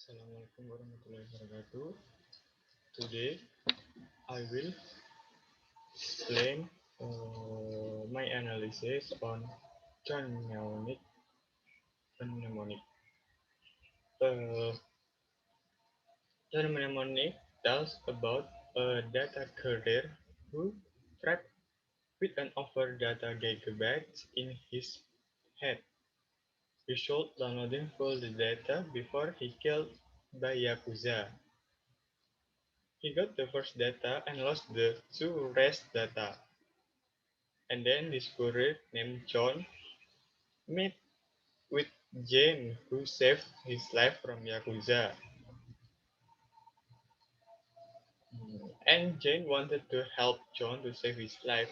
Assalamualaikum warahmatullahi wabarakatuh. Today I will explain my analysis on Johnny Mnemonic. Uh, Johnny Mnemonic tells about a data courier who trapped with an over data gigabytes in his head. He should downloading full the data before he killed by Yakuza. He got the first data and lost the two rest data. And then this courier named John met with Jane, who saved his life from Yakuza. And Jane wanted to help John to save his life.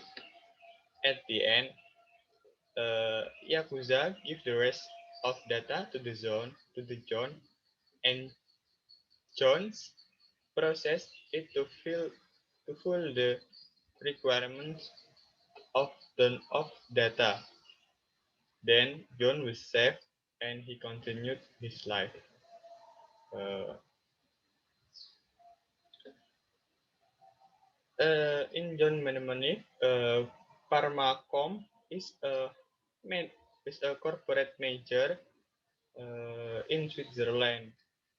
At the end, Yakuza give the rest of data to the John, and John's process it to fill the requirements of of data. Then John was saved, and he continued his life. Uh, in John Mnemonic, Pharmacom is a man, is a corporate major in Switzerland.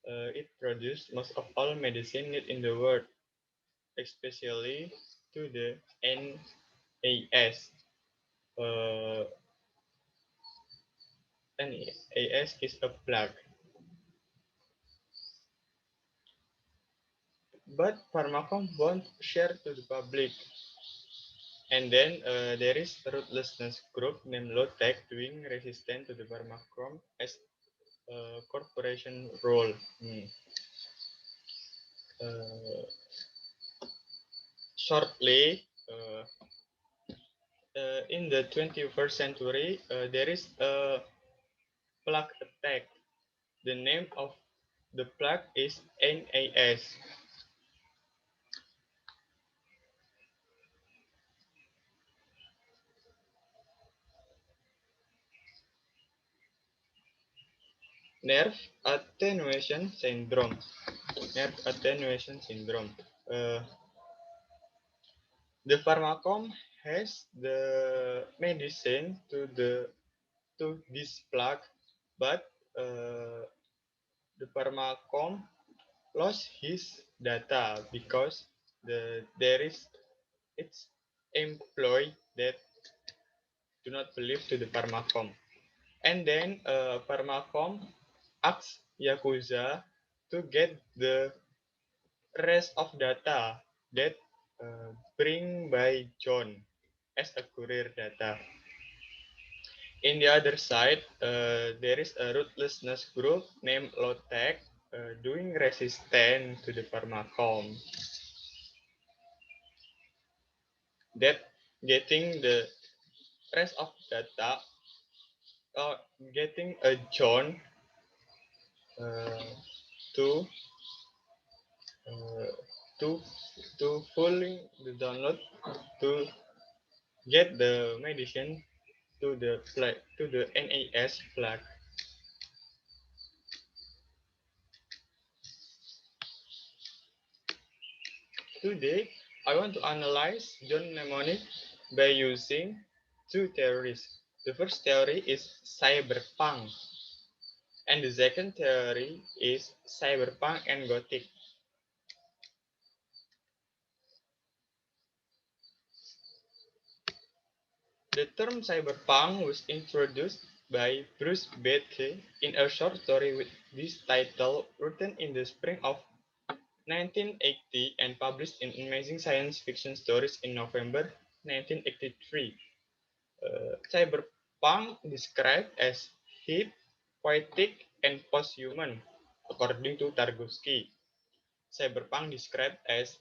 It produces most of all medicine needed in the world, especially to the NAS. Uh, NAS is a plug, but Pharmacom won't share to the public. And then there is a ruthlessness group named Lotec doing resistance to the Pharmacom as corporation role. Uh, Shortly, in the 21st century, there is a plague attack. The name of the plague is NAS. Nerve attenuation syndrome. Nerve attenuation syndrome. Uh, the Pharmacom has the medicine to this plague, but the Pharmacom lost his data because there is its employee that do not believe to the Pharmacom. And then Pharmacom asks Yakuza to get the rest of data that bring by John as a courier data. In the other side, there is a ruthlessness group named Lotec doing resistance to the Pharmacom. That getting the rest of data or getting a John uh, to uh, to fully the download to get the medicine to the NAS flag. Today, I want to analyze John Mnemonic by using two theories. The first theory is cyberpunk, and the second theory is cyberpunk and gothic. The term cyberpunk was introduced by Bruce Bethke in a short story with this title written in the spring of 1980 and published in Amazing Science Fiction Stories in November 1983. Cyberpunk described as hip, poetic, and post-human, according to Tarkovsky. Cyberpunk described as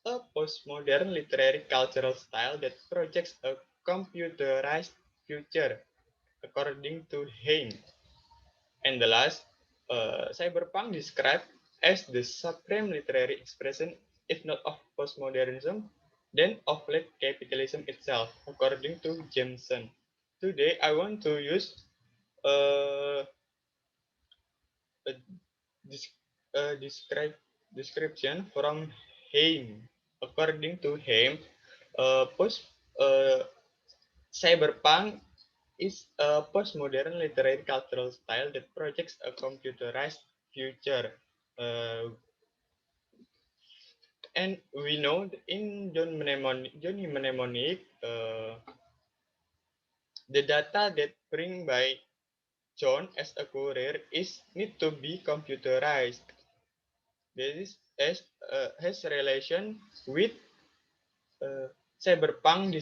a postmodern literary cultural style that projects a computerized future, according to Heim. And the last, cyberpunk described as the supreme literary expression, if not of postmodernism, then of late capitalism itself, according to Jameson. Today, I want to use uh, a a description from Haim. According to Haim, post uh, cyberpunk is a postmodern literary cultural style that projects a computerized future. Uh, and we know that in Johnny Mnemonic, the data that bring by John as a courier is need to be computerized. This has relation with uh, cyberpunk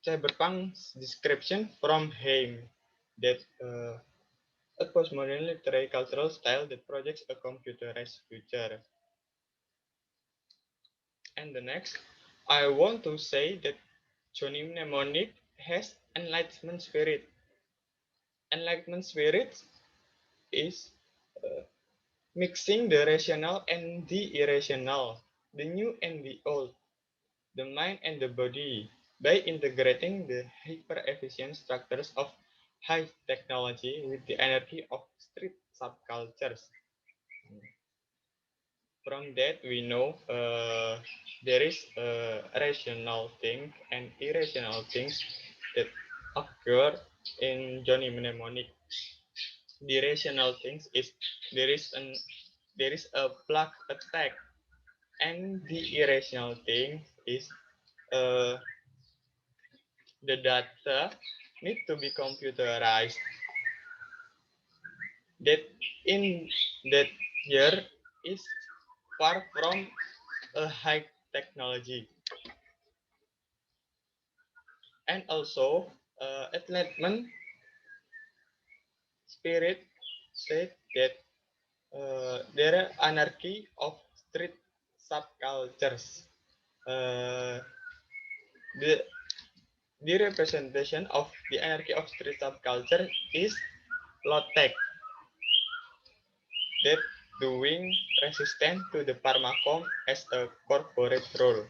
cyberpunk's description from him that a postmodern literary cultural style that projects a computerized future. And the next, I want to say that Johnny Mnemonic has enlightenment spirit. Enlightenment spirit is uh, mixing the rational and the irrational, the new and the old, the mind and the body, by integrating the hyper-efficient structures of high technology with the energy of street subcultures. From that, we know there is rational things and irrational things that occur in Johnny Mnemonic. The rational things is there is an there is a plug attack, and the irrational thing is uh, the data need to be computerized. That in that year is far from a high technology, and also enlightenment spirit said that there are anarchy of street subcultures. Uh, the the representation of the anarchy of street subculture is low tech that doing resistance to the permacom as a corporate role.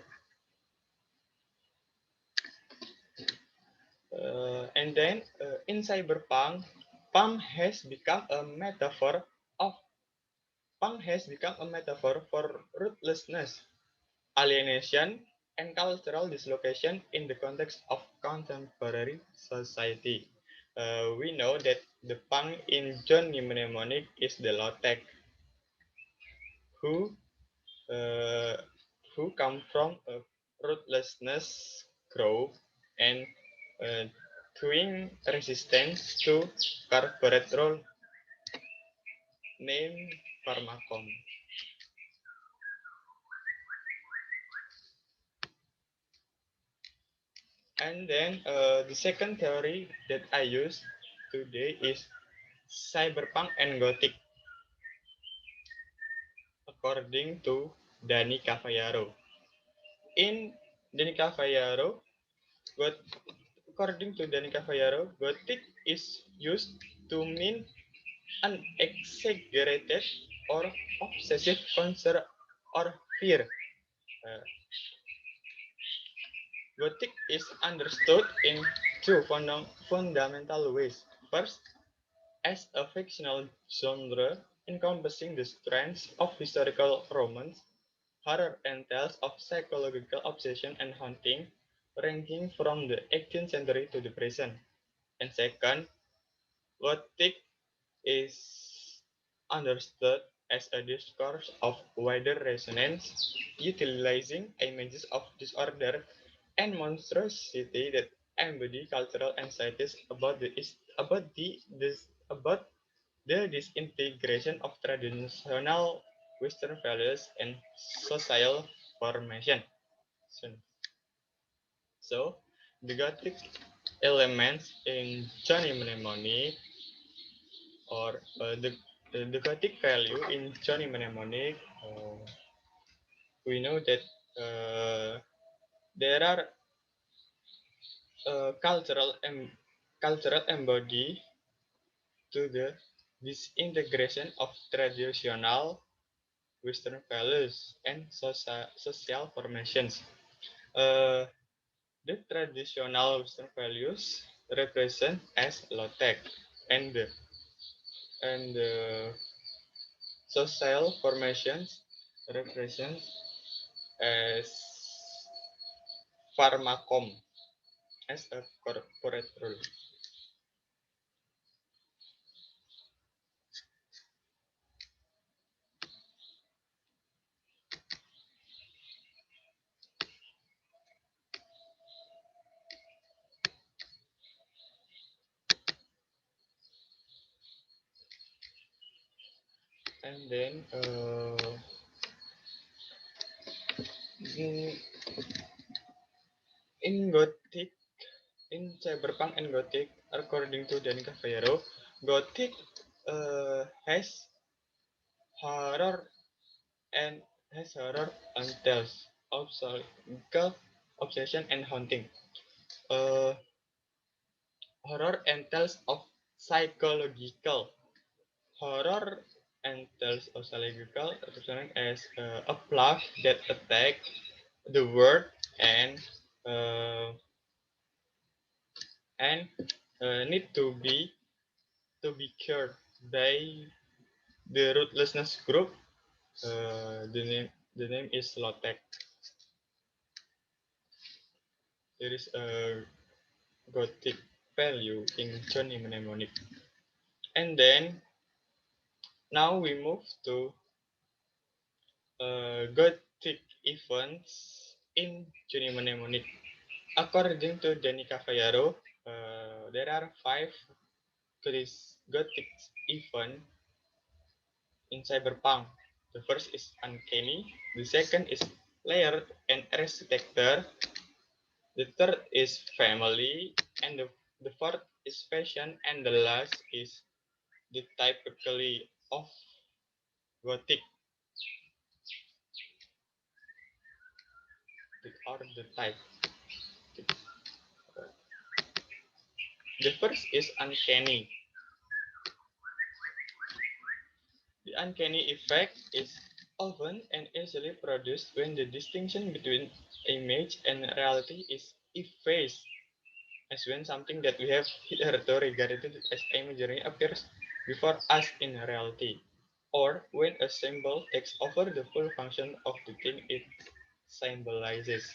And then in cyberpunk, punk has become a metaphor of punk has become a metaphor for ruthlessness, alienation, and cultural dislocation in the context of contemporary society. We know that the punk in Johnny Mnemonic is the low tech who uh, who come from a ruthlessness group and uh, doing resistance to corporate role named Pharmacom. And then the second theory that I use today is Cyberpunk and Gothic, according to Danny Cavallaro. In Danny Cavallaro, Got, according to Danny Cavallaro, Gothic is used to mean an exaggerated or obsessive concern or fear. Uh, Gothic is understood in two fundamental ways. First, as a fictional genre encompassing the strands of historical romance, horror, and tales of psychological obsession and haunting, ranging from the 18th century to the present. And second, Gothic is understood as a discourse of wider resonance, utilizing images of disorder and monstrosity that embody cultural anxieties about the disintegration of traditional Western values and social formation. So, the Gothic elements in Johnny Mnemonic or the Gothic value in Johnny Mnemonic, we know that there are cultural embody to the disintegration of traditional Western values and social formations. Uh, the traditional Western values represent as low tech, and the, and the social formations represent as pharmacom as a corporate rule. And then in, in Gothic, in Cyberpunk and Gothic, according to Johnny Cavallero, Gothic has horror and tales of psychological obsession and haunting. Uh, Horror and tales of psychological horror and tales of psychological represented as a plague that attack the world and uh, and need to be cured by the ruthlessness group. The name is Lotek. There is a gothic value in Johnny Mnemonic. And then now we move to gothic events in Johnny Mnemonic. According to Danny Cavallaro, there are five gothic events in Cyberpunk. The first is uncanny, the second is layered and architecture, the third is family, and the fourth is fashion, and the last is the typically of Gothic, or the type. The first is uncanny. The uncanny effect is often and easily produced when the distinction between image and reality is effaced, as when something that we have hitherto regarded as imagery appears before us in reality, or when a symbol takes over the full function of the thing it symbolizes.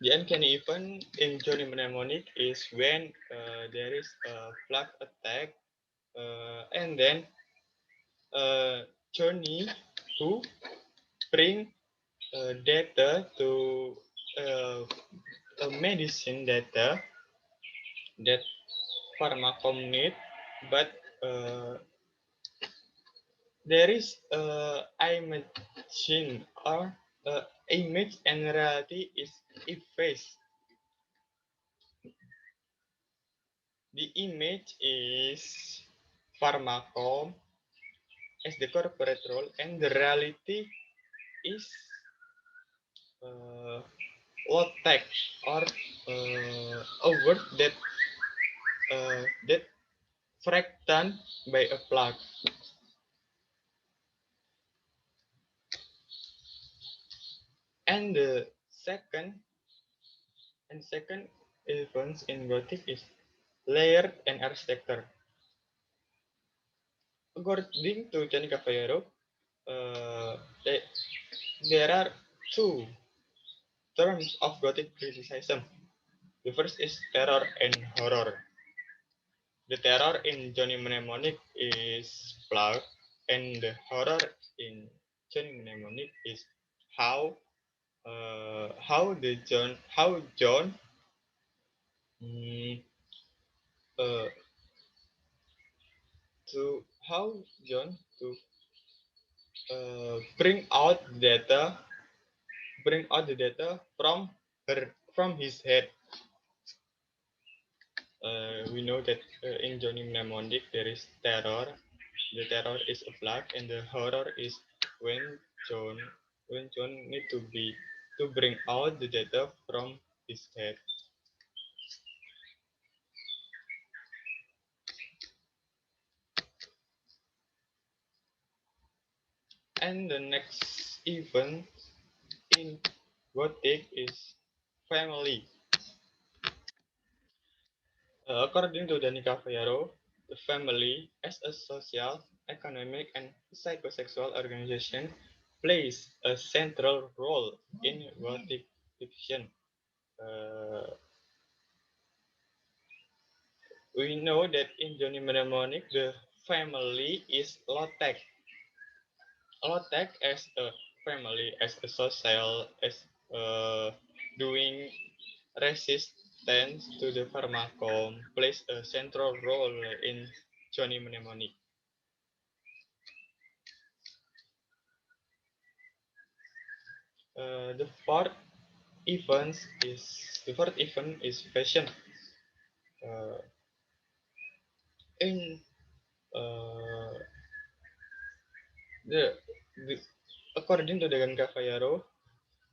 The uncanny event in Johnny Mnemonic is when there is a flood attack, and then uh, Johnny who bring data to uh, a medicine data that pharmacom need, but uh, there is imagine or image and reality is effaced. The image is pharmacom as the corporate role, and the reality is uh, low tech, or a word that fractal by a plug. And the second influence in Gothic is layered and architecture. According to Gianni Cavallero, uh, there, there are two terms of Gothic criticism. The first is terror and horror. The terror in Johnny Mnemonic is plug, and the horror in Johnny Mnemonic is how John mm, uh, how John to bring out the data from his head. We know that in Johnny Mnemonic there is terror. The terror is a plague, and the horror is when John when John need to bring out the data from his head. And the next event in Gothic is family. According to Danny Cavallaro, The family, as a social, economic, and psychosexual organization, plays a central role in Gothic fiction. Uh, we know that in Johnny Mnemonic, the family is low-tech. Low-tech as a family, as a social, as doing resistance to the pharmacom, plays a central role in Johnny Mnemonic. The fourth event is fashion. Uh, in uh, the, the according to the Cavallaro,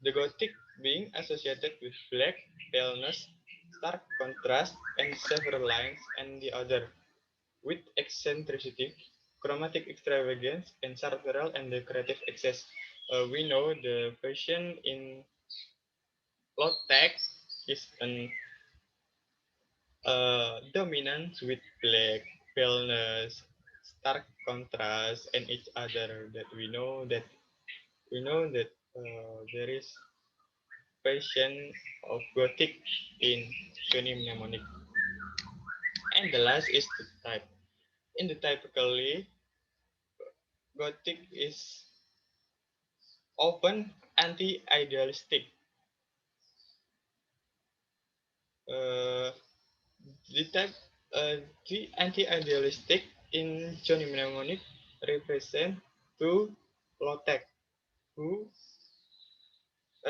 the Gothic being associated with black, paleness, stark contrast, and several lines, and the other with eccentricity, chromatic extravagance, and sartorial and decorative excess. We know the fashion in low tech is an dominance with black, paleness, stark contrast, and each other. That we know that there is fashion of Gothic in Johnny Mnemonic. And the last is the type. In the typically, Gothic is often anti-idealistic. Uh, the type, the anti-idealistic in Johnny Mnemonic represent two low-tech who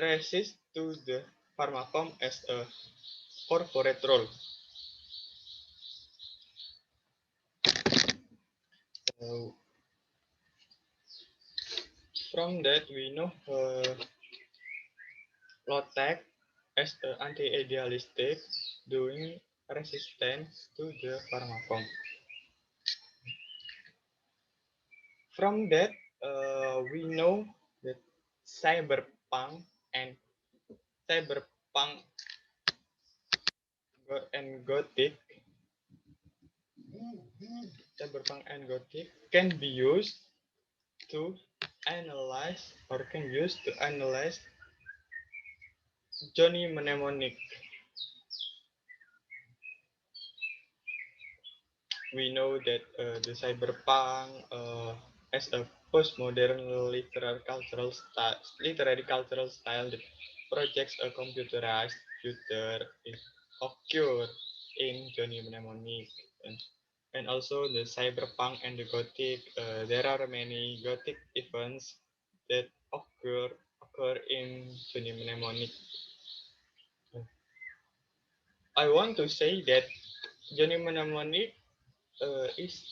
resist to the pharmacom as a corporate role. Uh, from that, we know low-tech as an anti-idealistic doing resistance to the pharmacom. From that, we know that cyberpunk and cyberpunk and gothic, cyberpunk and gothic can be used to analyze or can use to analyze Johnny Mnemonic. We know that the cyberpunk as a postmodern literary cultural style that projects a computerized future is occur in Johnny Mnemonic. And also the cyberpunk and the gothic. There are many gothic events that occur in Johnny Mnemonic. I want to say that Johnny Mnemonic is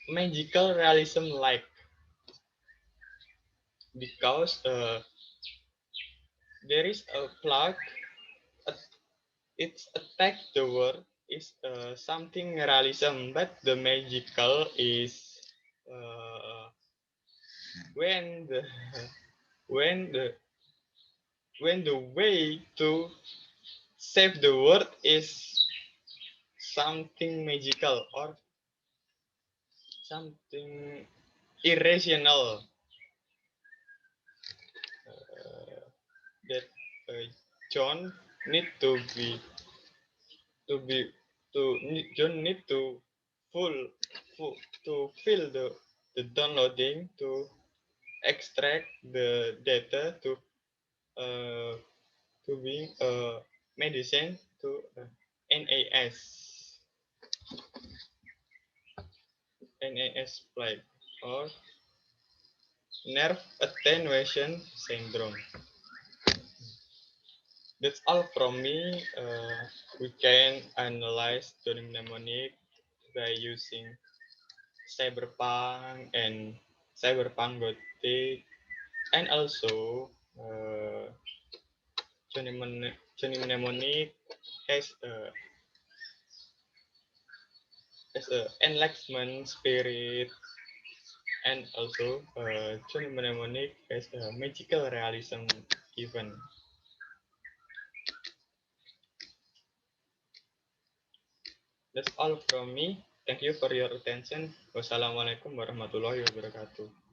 magical realism like because there is a plot, uh, its attack the world is something realism, but the magical is uh, when the when the when the way to save the world is something magical or something irrational, that uh, John need to be John need to full, full to fill the downloading to extract the data uh, to being medicine to NAS NAS plague or nerve attenuation syndrome. That's all from me. We can analyze Johnny mnemonic by using cyberpunk and cyberpunk gothic, and also Johnny mnemonic has a enlightenment spirit, and also Johnny mnemonic has a magical realism even. That's all from me. Thank you for your attention. Wassalamualaikum warahmatullahi wabarakatuh.